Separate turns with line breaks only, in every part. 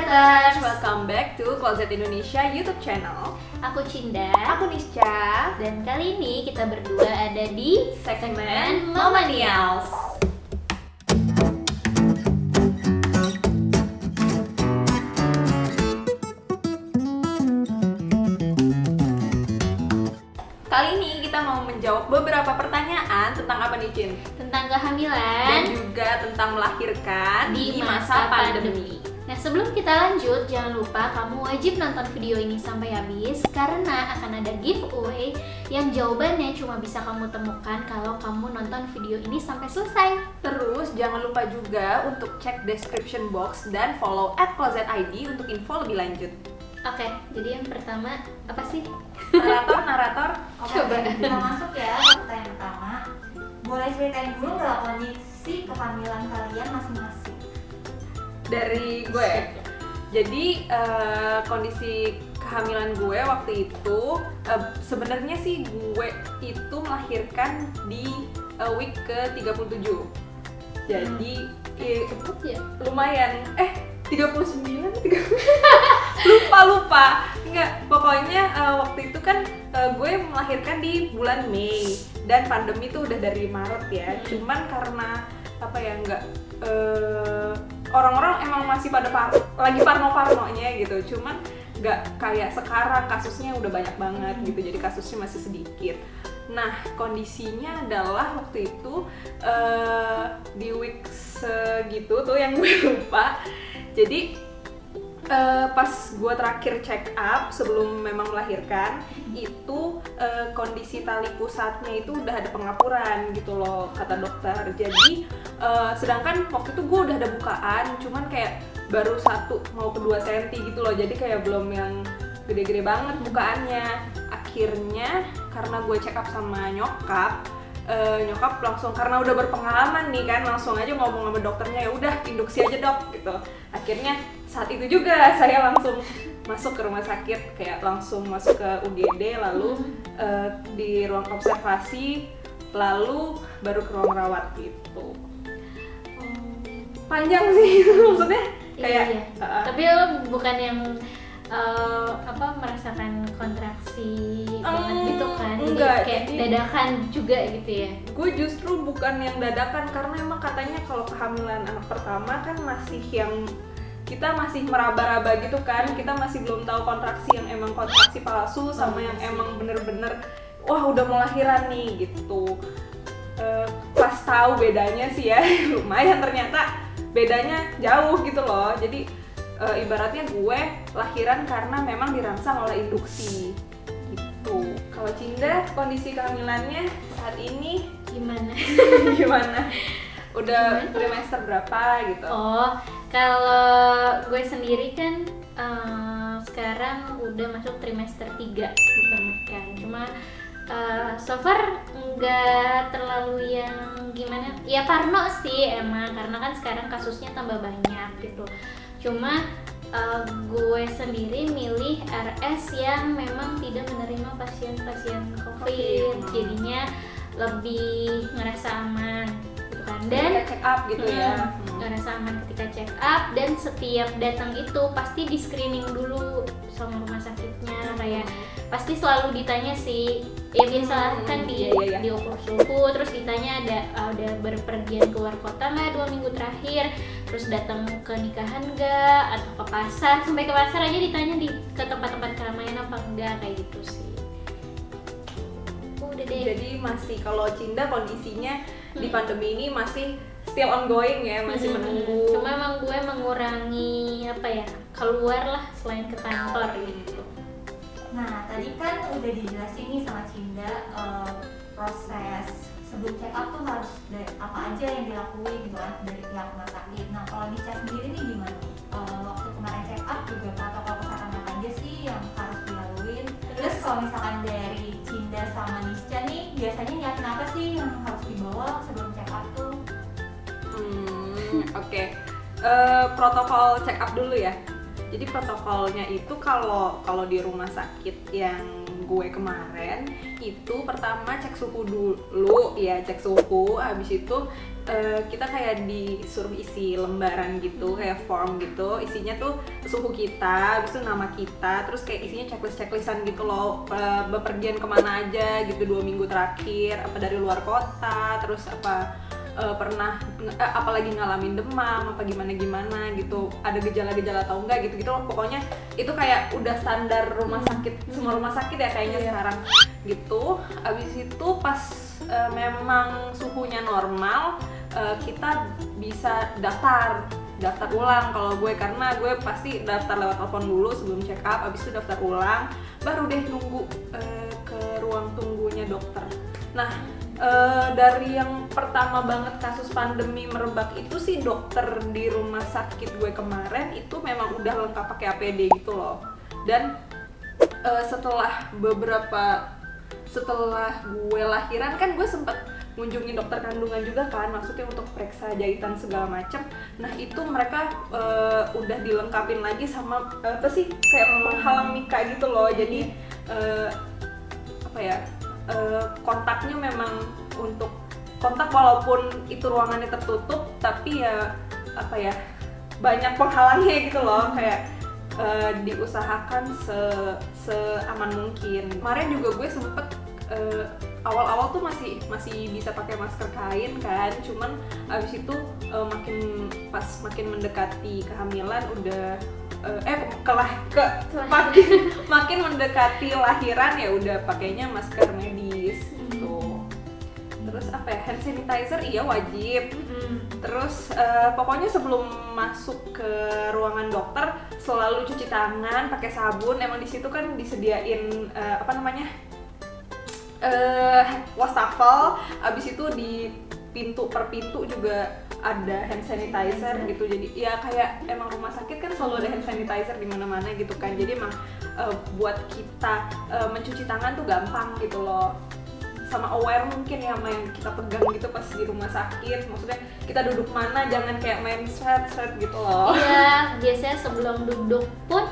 Closeters, welcome back to Closet Indonesia YouTube channel.
Aku Cinda.
Aku Nisca.
Dan kali ini kita berdua ada di
segmen Momanials. Kali ini kita mau menjawab beberapa pertanyaan tentang apa nih, Cin?
Tentang kehamilan
Dan juga tentang melahirkan di masa pandemi.
Nah, sebelum kita lanjut, jangan lupa kamu wajib nonton video ini sampai habis karena akan ada giveaway yang jawabannya cuma bisa kamu temukan kalau kamu nonton video ini sampai selesai.
Terus jangan lupa juga untuk cek description box dan follow @closetid untuk info lebih lanjut.
Oke, jadi yang pertama apa sih?
Narator.
Coba.
Kita masuk ya ke pertanyaan pertama. Boleh ceritain dulu nggak kondisi kehamilan kalian masing-masing?
Dari gue. Jadi kondisi kehamilan gue waktu itu sebenarnya sih gue itu melahirkan di week ke-37. Jadi
Cepet ya?
lumayan 39 lupa enggak, pokoknya waktu itu kan gue melahirkan di bulan Mei dan pandemi itu udah dari Maret ya. Cuman karena apa ya, enggak orang-orang emang masih pada lagi parno-parnonya gitu. Cuman enggak kayak sekarang kasusnya udah banyak banget gitu, jadi kasusnya masih sedikit. Nah, kondisinya adalah waktu itu di week segitu tuh yang gue lupa. Jadi pas gue terakhir check up sebelum memang melahirkan itu kondisi tali pusatnya itu udah ada pengapuran gitu loh kata dokter. Jadi sedangkan waktu itu gue udah ada bukaan, cuman kayak baru 1 mau ke 2 cm gitu loh. Jadi kayak belum yang gede-gede banget bukaannya. Akhirnya karena gue check up sama nyokap langsung, karena udah berpengalaman nih kan, langsung aja ngomong sama dokternya, ya udah induksi aja dok gitu. Akhirnya saat itu juga saya langsung masuk ke rumah sakit, kayak langsung masuk ke UGD, lalu di ruang observasi, lalu baru ke ruang rawat gitu. Panjang sih maksudnya kayak
iya. Tapi lo bukan yang merasakan kontraksi banget gitu kan?
Enggak,
kayak
jadi
dadakan juga gitu ya?
Gue justru bukan yang dadakan, karena emang katanya kalau kehamilan anak pertama kan masih yang kita masih meraba-raba gitu kan, kita masih belum tahu kontraksi yang emang kontraksi palsu sama yang emang bener-bener wah udah mau lahiran nih gitu. Pas tahu bedanya sih ya lumayan, ternyata bedanya jauh gitu loh. Jadi ibaratnya gue lahiran karena memang dirangsang oleh induksi gitu. Kalau Cinda kondisi kehamilannya saat ini
Gimana?
gimana? Udah trimester berapa gitu?
Oh, kalau gue sendiri kan sekarang udah masuk trimester 3 banget kan. Cuma so far nggak terlalu yang gimana. Ya parno sih emang, karena kan sekarang kasusnya tambah banyak gitu. Cuma gue sendiri milih RS yang memang tidak menerima pasien-pasien COVID, jadinya lebih ngerasa aman gitu kan. Dan
check up gitu ya.
ngerasa aman ketika check up, dan setiap datang itu pasti di screening dulu sama rumah sakitnya. Kayak pasti selalu ditanya sih, ya biasa kan diukur suhu, terus ditanya ada berpergian keluar kota nggak 2 minggu terakhir, terus datang ke nikahan nggak, atau ke pasar, sampai ke pasar aja ditanya ke tempat-tempat keramaian apa enggak, kayak gitu sih. Udah deh.
Jadi masih, kalau Cinda kondisinya di pandemi ini masih still ongoing ya, masih menunggu.
Cuma emang gue mengurangi keluar lah selain ke kantor gitu.
Nah, tadi kan udah dijelasin nih sama Cinda proses sebelum check up tuh harus apa aja yang dilakuin gitu kan dari pihak rumah sakit. Nah, kalau Nisca sendiri nih gimana? Waktu kemarin check up juga protokol kesehatan apa aja sih yang harus dilaluin? Terus kalau misalkan dari Cinda sama Nisca nih, biasanya nyiapin apa sih yang harus dibawa sebelum check up tuh?
Oke. Protokol check up dulu ya. Jadi protokolnya itu kalau di rumah sakit yang gue kemarin itu pertama cek suhu dulu ya, cek suhu. Habis itu kita kayak disuruh isi lembaran gitu, kayak form gitu, isinya tuh suhu kita, habis itu nama kita, terus kayak isinya checklist-checklistan gitu loh, bepergian kemana aja gitu 2 minggu terakhir, apa dari luar kota, terus apa pernah apalagi ngalamin demam apa gimana gitu, ada gejala-gejala atau enggak gitu loh. Pokoknya itu kayak udah standar rumah sakit, semua rumah sakit ya kayaknya sekarang gitu. Abis itu pas memang suhunya normal, kita bisa daftar ulang kalau gue, karena gue pasti daftar lewat telepon dulu sebelum check up, abis itu daftar ulang baru deh nunggu ke ruang tunggunya dokter. Nah dari yang pertama banget kasus pandemi merebak itu sih, dokter di rumah sakit gue kemarin itu memang udah lengkap pakai APD gitu loh. Dan setelah gue lahiran kan gue sempet ngunjungin dokter kandungan juga kan, maksudnya untuk periksa jahitan segala macem. Nah itu mereka udah dilengkapin lagi sama apa sih, kayak penghalang mika gitu loh. Jadi kontaknya memang untuk kontak walaupun itu ruangannya tertutup, tapi ya banyak penghalangnya gitu loh, kayak diusahakan seaman mungkin. Kemarin juga gue sempet awal-awal tuh masih bisa pakai masker kain kan, cuman abis itu makin mendekati kehamilan udah makin mendekati lahiran ya udah pakainya masker medis gitu. Terus hand sanitizer iya wajib. Terus pokoknya sebelum masuk ke ruangan dokter selalu cuci tangan pakai sabun. Emang di situ kan disediain wastafel, abis itu di pintu per pintu juga ada hand sanitizer gitu. Jadi ya kayak emang rumah sakit kan selalu ada hand sanitizer di mana-mana gitu kan. Jadi emang buat kita mencuci tangan tuh gampang gitu loh. Sama aware mungkin ya sama yang kita pegang gitu pas di rumah sakit. Maksudnya kita duduk mana jangan kayak main seret-seret gitu loh.
Iya, biasanya sebelum duduk pun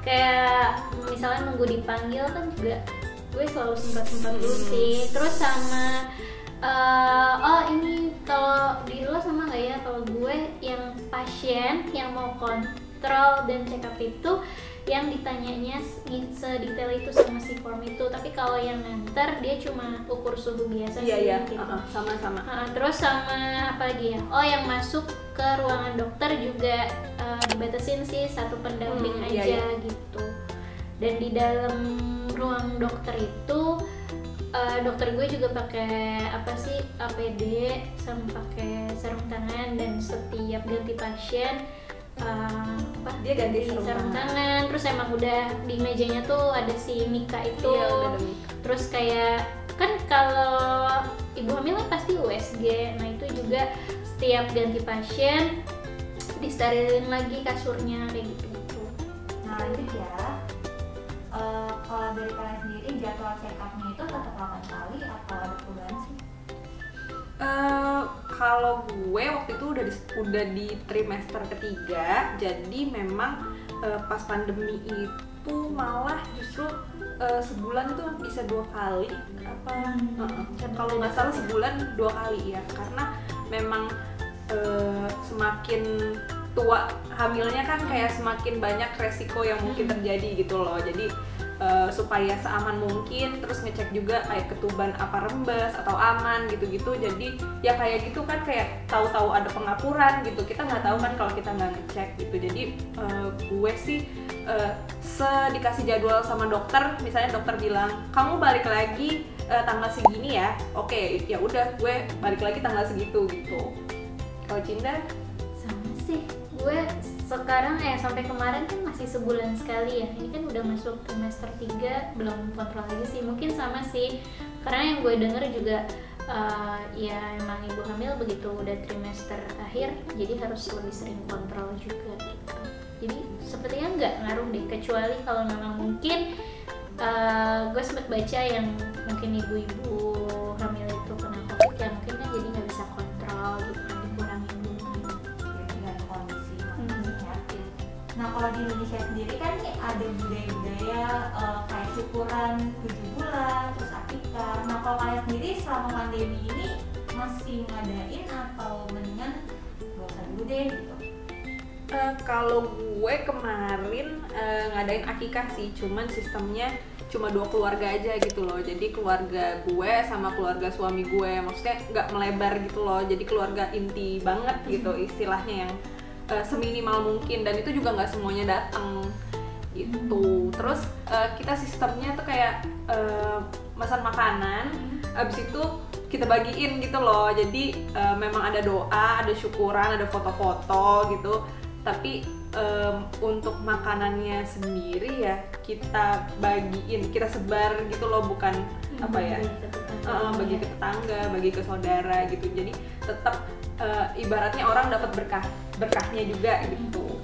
kayak misalnya nunggu dipanggil kan juga gue selalu sempat dulu sih. Terus sama ini kalau di lo sama nggak ya, kalau gue yang pasien yang mau kontrol dan check up itu yang ditanyanya sedetail itu sama si form itu. Tapi kalau yang nganter dia cuma ukur suhu biasa sih gitu.
Sama-sama.
Terus sama apa lagi ya? Oh, yang masuk ke ruangan dokter juga dibatasin sih satu pendamping aja gitu. Dan di dalam ruang dokter itu dokter gue juga pakai APD sama pakai sarung tangan, dan setiap ganti pasien dia ganti sarung tangan. Terus emang udah di mejanya tuh ada si mika itu. Terus kayak kan kalau ibu hamil kan pasti USG. Nah itu juga setiap ganti pasien disterilin lagi kasurnya kayak gitu.
Nah itu ya. Kalau dari kalian sendiri jadwal check up-nya itu tetap 8 kali atau ada perubahan sih?
Kalau gue waktu itu udah di trimester ketiga, jadi memang pas pandemi itu malah justru sebulan itu bisa 2 kali kalau nggak salah sebulan 2 kali ya, karena memang semakin tua hamilnya kan kayak semakin banyak resiko yang mungkin terjadi gitu loh. Jadi supaya seaman mungkin, terus ngecek juga kayak ketuban apa rembes atau aman gitu-gitu. Jadi ya kayak gitu kan, kayak tahu-tahu ada pengapuran gitu, kita nggak tahu kan kalau kita nggak ngecek gitu. Jadi gue sih dikasih jadwal sama dokter, misalnya dokter bilang kamu balik lagi tanggal segini ya, oke ya udah gue balik lagi tanggal segitu gitu. Kalau Cinda?
Sama sih, gue sekarang sampai kemarin kan masih sebulan sekali ya. Ini kan udah masuk trimester 3, belum kontrol lagi sih. Mungkin sama sih, karena yang gue denger juga ya emang ibu hamil begitu udah trimester akhir, jadi harus lebih sering kontrol juga gitu. Jadi sepertinya nggak ngaruh deh, kecuali kalau memang mungkin gue sempat baca yang mungkin ibu-ibu hamil itu kena COVID ya, mungkin kan jadi nggak bisa kontrol gitu kan, dikurangin dulu gitu.
Dengan kondisi masing-masing. Nah kalau di Indonesia sendiri kan nih ada budaya-budaya kayak syukuran 7 bulan, terus akikah. Nah kalau kalian sendiri selama pandemi ini masih ngadain atau mendingan gak usah dulu deh gitu?
Kalau gue kemarin ngadain akikah sih, cuman sistemnya cuma 2 keluarga aja gitu loh. Jadi keluarga gue sama keluarga suami gue, maksudnya nggak melebar gitu loh. Jadi keluarga inti banget gitu istilahnya, yang seminimal mungkin, dan itu juga nggak semuanya datang gitu. Terus kita sistemnya tuh kayak pesan makanan, abis itu kita bagiin gitu loh. Jadi memang ada doa, ada syukuran, ada foto-foto gitu. Tapi untuk makanannya sendiri ya kita bagiin, kita sebar gitu loh, bukan apa ya, bagi ke tetangga, bagi ke saudara gitu. Jadi tetap ibaratnya orang dapat berkahnya juga gitu.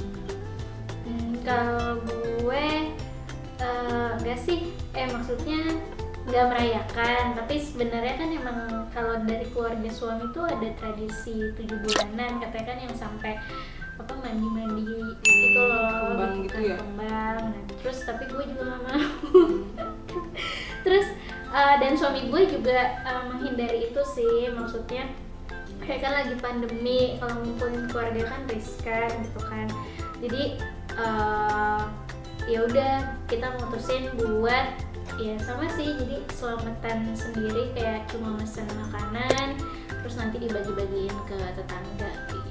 Kalau gue enggak sih, maksudnya nggak merayakan, tapi sebenarnya kan emang kalau dari keluarga suami tuh ada tradisi 7 bulanan katanya kan, yang sampai apa mandi gitu loh,
kembang gitu ya,
kembang. Nah, terus tapi gue juga nggak mau. Terus dan suami gue juga menghindari itu sih, maksudnya kayak kan lagi pandemi, kalau ngumpulin keluarga kan riskan gitu kan. Jadi ya udah kita mutusin buat ya sama sih, jadi selamatan sendiri, kayak cuma mesen makanan terus nanti dibagi-bagiin ke tetangga gitu.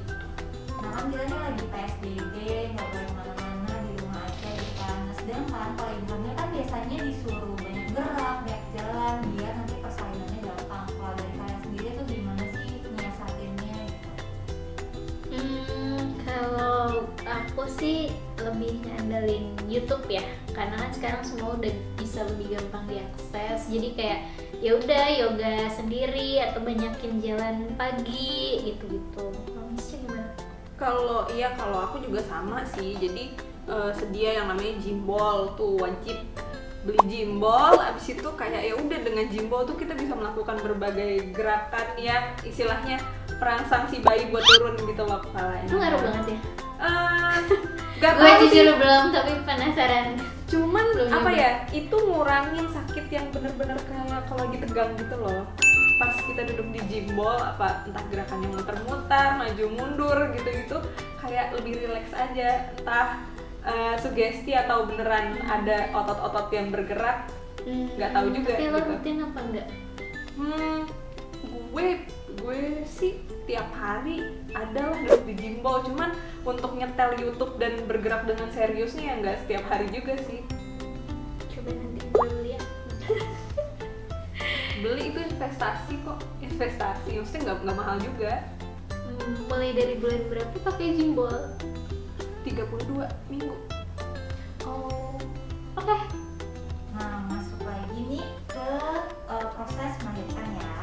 Nah kan kita nih lagi PSBB, nggak boleh kemana-mana, di rumah aja gitu kan. Nah sedangkan kalau ibu hamil kan biasanya disuruh banyak gerak, banyak jalan, biar nanti persalinannya gampang. Kalau dari kalian sendiri tuh gimana sih nyiasatinnya gitu?
Kalau aku sih lebih ngandelin YouTube ya, karena kan sekarang semua udah bisa lebih gampang diakses. Jadi kayak ya udah yoga sendiri atau banyakin jalan pagi gitu-gitu. Kalau misalnya gimana?
Kalau aku juga sama sih. Jadi sedia yang namanya Gymbal tuh, wajib beli Gymbal. Abis itu kayak ya udah, dengan Gymbal tuh kita bisa melakukan berbagai gerakan yang istilahnya perangsang si bayi buat turun gitu loh kepalanya.
Itu ngaruh banget ya?
Gak
Gue
tau sih,
jujur belum, tapi penasaran.
cuman
Belum
apa
nyoba.
ya, itu ngurangin sakit yang bener-bener kayak kalau lagi tegang gitu loh. Pas kita duduk di Gymbal, apa entah gerakannya muter-muter, maju mundur gitu-gitu, kayak lebih rileks aja. Entah sugesti atau beneran ada otot-otot yang bergerak, nggak tahu juga
Tapi lo
gitu.
rutin apa enggak?
Gue sih tiap hari ada lah duduk di Gymbal, cuman untuk nyetel YouTube dan bergerak dengan seriusnya ya nggak setiap hari juga sih.
Coba nanti gue beli ya.
Beli itu investasi kok, maksudnya nggak mahal juga.
Mulai dari bulan berapa pakai Gymbal?
32 minggu.
Oh, oke.
Nah masuk lagi nih ke proses melahirkan ya.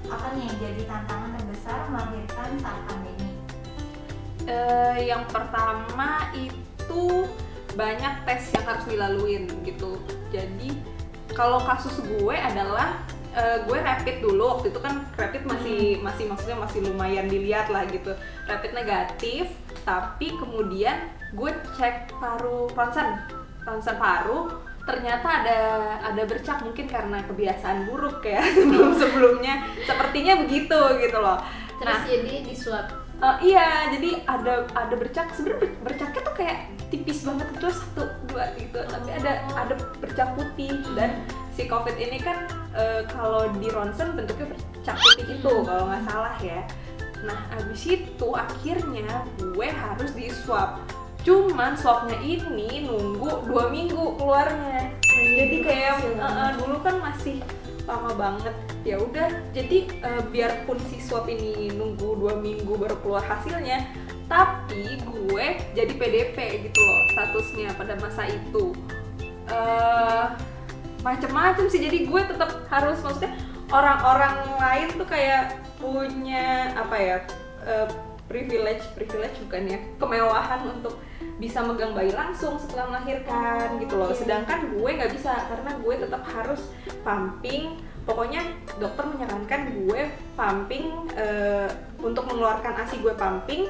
Apa nih yang jadi tantangan terbesar melahirkan saat pandemi?
Yang pertama itu banyak tes yang harus dilaluin gitu. Jadi kalau kasus gue adalah gue rapid dulu, waktu itu kan rapid masih maksudnya masih lumayan dilihat lah gitu. Rapid negatif, tapi kemudian gue cek ronsen paru, ternyata ada bercak, mungkin karena kebiasaan buruk ya sebelumnya sepertinya begitu gitu loh.
Terus jadi di swab.
Iya, jadi ada bercak. Sebenarnya bercaknya tuh kayak tipis banget gitu, 1, 2 gitu, tapi ada bercak putih. Dan si COVID ini kan kalau di ronsen bentuknya bercak putih itu kalau nggak salah ya. Nah abis itu akhirnya gue harus di swab. Cuman swabnya ini nunggu 2 minggu keluarnya. Jadi kayak dulu kan masih lama banget. Ya udah, jadi biarpun si swab ini nunggu 2 minggu baru keluar hasilnya, tapi gue jadi PDP gitu loh statusnya pada masa itu. Macem-macem sih, jadi gue tetap harus, maksudnya orang-orang lain tuh kayak punya apa ya, privilege bukan ya, kemewahan untuk bisa megang bayi langsung setelah melahirkan gitu loh. Sedangkan gue nggak bisa, karena gue tetap harus pumping, pokoknya dokter menyarankan gue pumping untuk mengeluarkan ASI gue pumping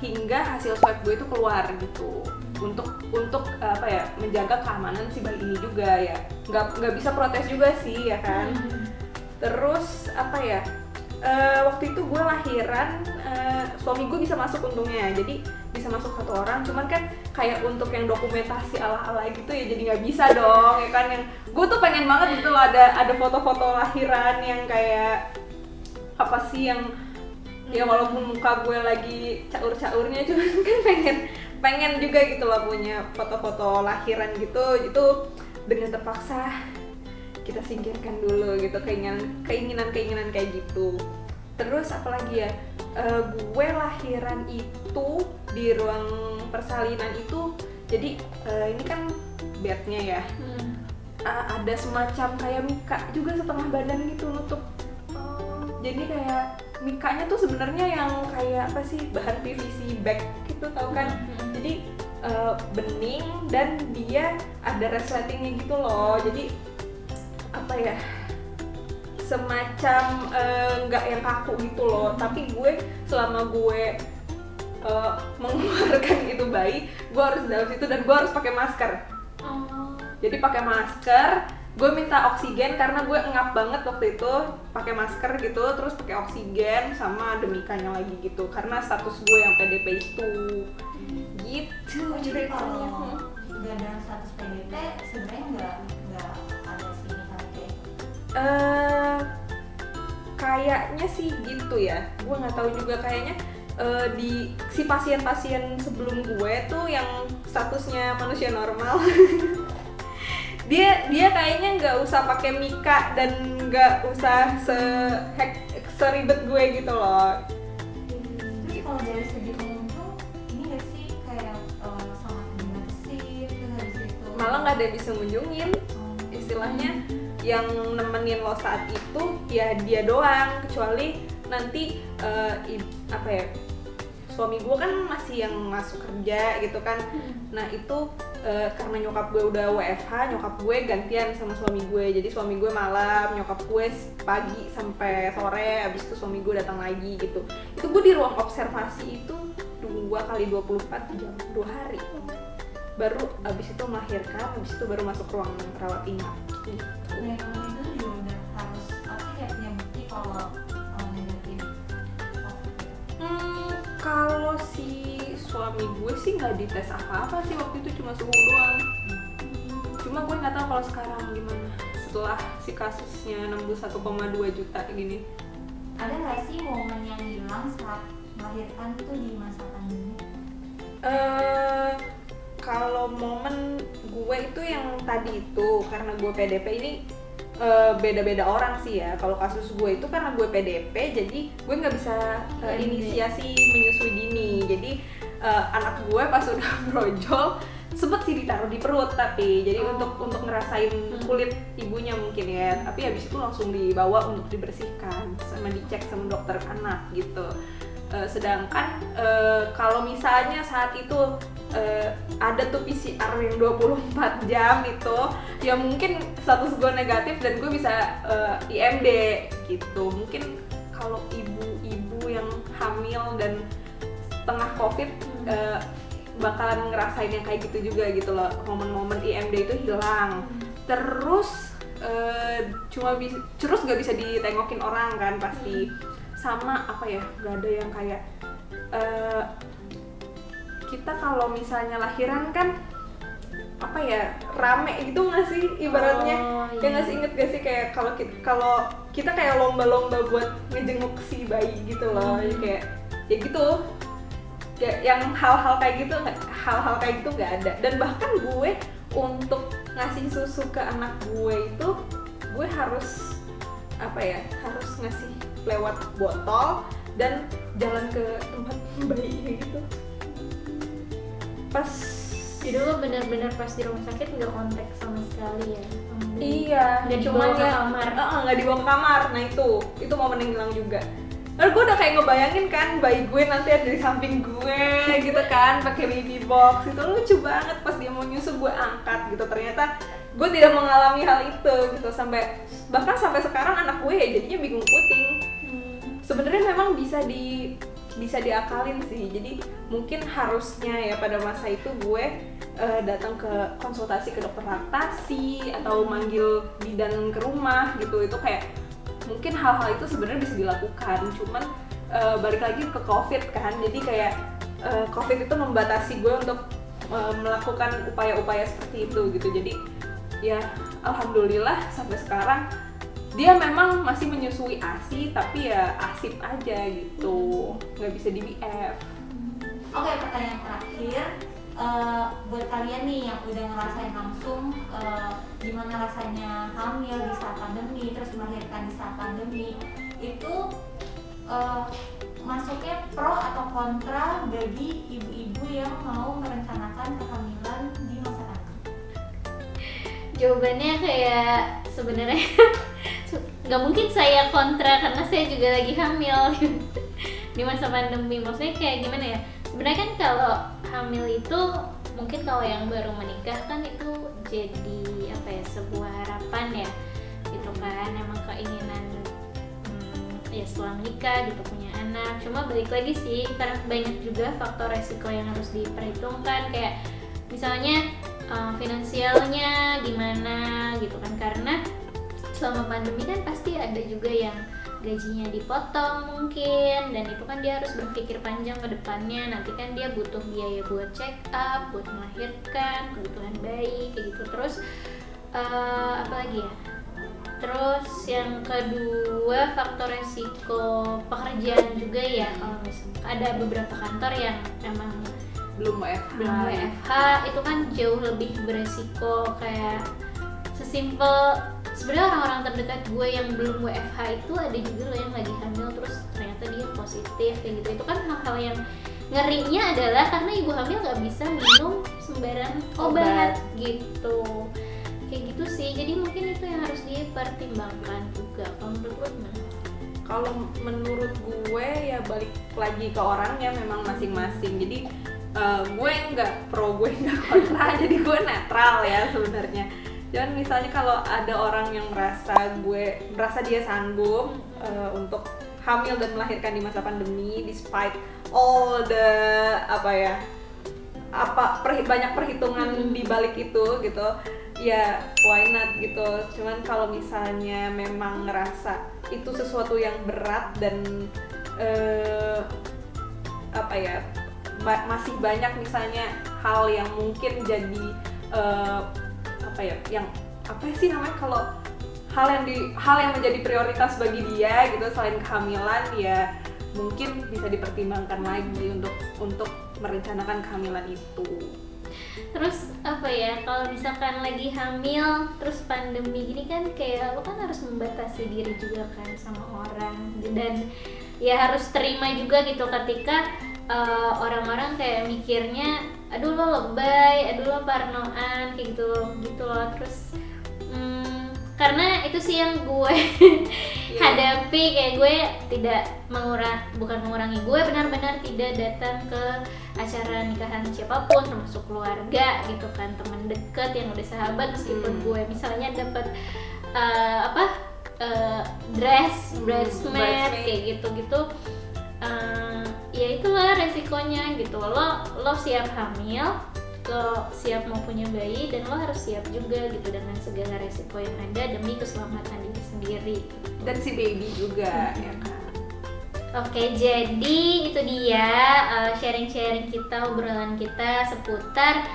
hingga hasil swab gue itu keluar gitu, untuk apa ya, menjaga keamanan si bayi ini juga ya, nggak bisa protes juga sih ya kan. Terus apa ya, waktu itu gue lahiran, suami gue bisa masuk untungnya, jadi bisa masuk 1 orang, cuman kan kayak untuk yang dokumentasi ala-ala gitu ya jadi nggak bisa dong ya kan. Yang gue tuh pengen banget gitu loh, ada foto-foto lahiran yang kayak apa sih, yang ya walaupun muka gue lagi caur-caurnya, cuman kan pengen juga gitu loh punya foto-foto lahiran gitu. Itu dengan terpaksa kita singkirkan dulu gitu keinginan kayak gitu. Terus apalagi ya, gue lahiran itu di ruang persalinan itu, jadi ini kan bednya ya, ada semacam kayak mika juga setengah badan gitu nutup. Jadi kayak mikanya tuh sebenarnya yang kayak apa sih, bahan PVC bag gitu, tau kan? Jadi bening dan dia ada resletingnya gitu loh. Jadi apa ya, semacam nggak yang kaku gitu loh. Tapi gue selama gue mengeluarkan itu bayi, gue harus dalam situ dan gue harus pakai masker. Jadi pakai masker, gue minta oksigen karena gue engap banget waktu itu, pakai masker gitu, terus pakai oksigen sama ada mikanya lagi gitu, karena status gue yang PDP itu. Gitu
Jadi
ceritanya.
kalau nggak ada status PDP sebenarnya nggak ada si mikanya itu.
Kayaknya sih gitu ya, gue nggak tahu juga. Kayaknya di si pasien-pasien sebelum gue tuh yang statusnya manusia normal dia kayaknya nggak usah pakai mika dan nggak usah seribet gue gitu loh.
Terus kalau dari segi pengunjung ini nggak sih kayak sangat dibatasi, terus habis itu
Malah nggak ada yang bisa ngunjungin, istilahnya yang nemenin lo saat itu ya dia doang, kecuali nanti apa ya, suami gue kan masih yang masuk kerja gitu kan. Nah itu karena nyokap gue udah WFH, nyokap gue gantian sama suami gue, jadi suami gue malam, nyokap gue pagi sampai sore, abis itu suami gue datang lagi gitu. Itu gue di ruang observasi itu 2 kali 24 jam, 2 hari, baru abis itu melahirkan, abis itu baru masuk ruang rawat inap gitu.
yang itu juga udah harus apa sih, kayak punya bukti kalau negatif.
Kalau si suami gue sih nggak dites apa-apa sih waktu itu, cuma suhu doang. Cuma gue nggak tahu kalau sekarang gimana setelah si kasusnya nembus 1,2 juta gini.
Ada nggak sih momen yang hilang saat melahirkan tuh di masa pandemi?
Kalau momen gue itu yang tadi itu, karena gue PDP ini beda-beda orang sih ya. Kalau kasus gue itu karena gue PDP, jadi gue nggak bisa inisiasi menyusui dini. Jadi anak gue pas udah brojol sempet sih ditaruh di perut, tapi jadi untuk ngerasain kulit ibunya mungkin ya. Tapi habis itu langsung dibawa untuk dibersihkan sama dicek sama dokter anak gitu. Sedangkan kalau misalnya saat itu ada tuh PCR yang 24 jam itu, ya mungkin status gue negatif dan gue bisa IMD gitu. Mungkin kalau ibu-ibu yang hamil dan tengah COVID bakalan ngerasain yang kayak gitu juga gitu loh, momen-momen IMD itu hilang. Terus terus nggak bisa ditengokin orang kan pasti. Sama apa ya, nggak ada yang kayak kita kalau misalnya lahiran kan apa ya, rame gitu nggak sih ibaratnya. Ya nggak sih, inget gak sih kayak kalau kita kayak lomba-lomba buat ngejenguk si bayi gitu loh. Jadi kayak ya gitu, kayak yang hal-hal kayak gitu nggak ada. Dan bahkan gue untuk ngasih susu ke anak gue itu gue harus apa ya, harus ngasih lewat botol dan jalan ke tempat bayi gitu. Pas
jadi lo benar-benar pas di rumah sakit nggak kontak sama sekali ya?
Iya,
nggak
cuman
dibawa ke
ya
kamar.
nggak dibawa ke kamar. Nah itu momen yang hilang juga. Lalu gue udah kayak ngebayangin kan bayi gue nanti ada di samping gue gitu kan, pakai baby box. Itu lucu banget, pas dia mau nyusu gue angkat gitu. Ternyata gue tidak mengalami hal itu gitu, bahkan sampai sekarang anak gue ya jadinya bingung puting. Sebenarnya memang bisa diakalin sih. Jadi mungkin harusnya ya pada masa itu gue datang ke konsultasi ke dokter laktasi atau manggil bidan ke rumah gitu. Itu kayak mungkin hal-hal itu sebenarnya bisa dilakukan. Cuman balik lagi ke COVID kan. Jadi kayak COVID itu membatasi gue untuk melakukan upaya-upaya seperti itu gitu. Jadi ya alhamdulillah sampai sekarang dia memang masih menyusui ASI, tapi ya ASIP aja gitu, nggak bisa di BF.
Oke, pertanyaan terakhir, buat kalian nih yang udah ngerasain langsung gimana rasanya hamil di saat pandemi, terus melahirkan di saat pandemi, itu masuknya pro atau kontra bagi ibu-ibu yang mau merencanakan kehamilan di masa pandemi?
Jawabannya kayak sebenarnya nggak mungkin saya kontra karena saya juga lagi hamil di masa pandemi. Maksudnya kayak gimana ya? Sebenarnya kan kalau hamil itu mungkin kalau yang baru menikah kan itu jadi apa ya, sebuah harapan ya gitu kan, emang keinginan ya setelah menikah gitu punya anak. Cuma balik lagi sih karena banyak juga faktor resiko yang harus diperhitungkan, kayak misalnya finansialnya gimana gitu kan, karena selama pandemi kan pasti ada juga yang gajinya dipotong mungkin, dan itu kan dia harus berpikir panjang ke depannya. Nanti kan dia butuh biaya buat check up, buat melahirkan, kebutuhan bayi kayak gitu. Terus apa lagi ya? Terus yang kedua faktor resiko pekerjaan juga ya, kalau misalnya ada beberapa kantor yang emang
belum
WFH itu kan jauh lebih beresiko. Kayak sesimpel sebenarnya orang-orang terdekat gue yang belum WFH itu ada juga loh yang lagi hamil terus ternyata dia positif kayak gitu. Itu kan hal-hal yang ngerinya adalah karena ibu hamil nggak bisa minum sembarang obat gitu, kayak gitu sih. Jadi mungkin itu yang harus dipertimbangkan juga. Kalau menurut gue gimana?
Kalau menurut gue ya balik lagi ke orangnya memang masing-masing. Jadi gue nggak pro, gue nggak kontra, jadi gue netral ya sebenarnya. Jangan misalnya kalau ada orang yang merasa dia sanggup untuk hamil dan melahirkan di masa pandemi, despite all the banyak perhitungan di balik itu gitu, ya why not gitu. Cuman kalau misalnya memang ngerasa itu sesuatu yang berat dan masih banyak misalnya hal yang mungkin jadi kalau hal yang menjadi prioritas bagi dia gitu selain kehamilan, ya mungkin bisa dipertimbangkan lagi untuk merencanakan kehamilan itu.
Terus kalau misalkan lagi hamil terus pandemi gini kan kayak lo kan harus membatasi diri juga kan sama orang, dan ya harus terima juga gitu ketika orang-orang kayak mikirnya aduh lo lebay, aduh lo parnoan kayak gitu loh. Terus karena itu sih yang gue hadapi, kayak gue tidak bukan mengurangi, gue benar-benar tidak datang ke acara nikahan siapapun termasuk keluarga gitu kan, teman dekat yang udah sahabat. Meskipun gue misalnya dapat bridesmaid kayak gitu ya itulah resikonya gitu. Lo siap hamil, lo siap mau punya bayi, dan lo harus siap juga gitu dengan segala resiko yang ada demi keselamatan diri sendiri
dan si baby juga ya kan.
Oke, jadi itu dia sharing-sharing kita, obrolan kita seputar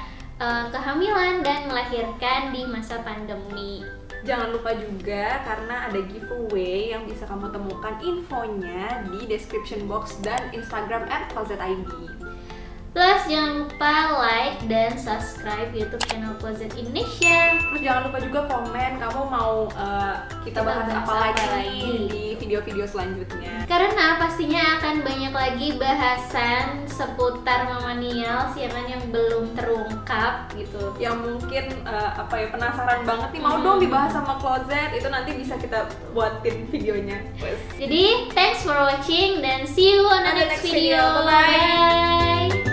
kehamilan dan melahirkan di masa pandemi.
Jangan lupa juga karena ada giveaway yang bisa kamu temukan infonya di description box dan Instagram @falzetid.
Plus jangan lupa like, like dan subscribe YouTube channel Closet Indonesia.
Terus jangan lupa juga komen kamu mau kita bahas apa lagi di video-video selanjutnya.
Karena pastinya akan banyak lagi bahasan seputar Mamanials yang belum terungkap gitu.
Yang mungkin penasaran banget nih, mau dong dibahas sama Closet, itu nanti bisa kita buatin videonya.
Jadi thanks for watching dan see you on the next video.
Bye-bye.
Bye.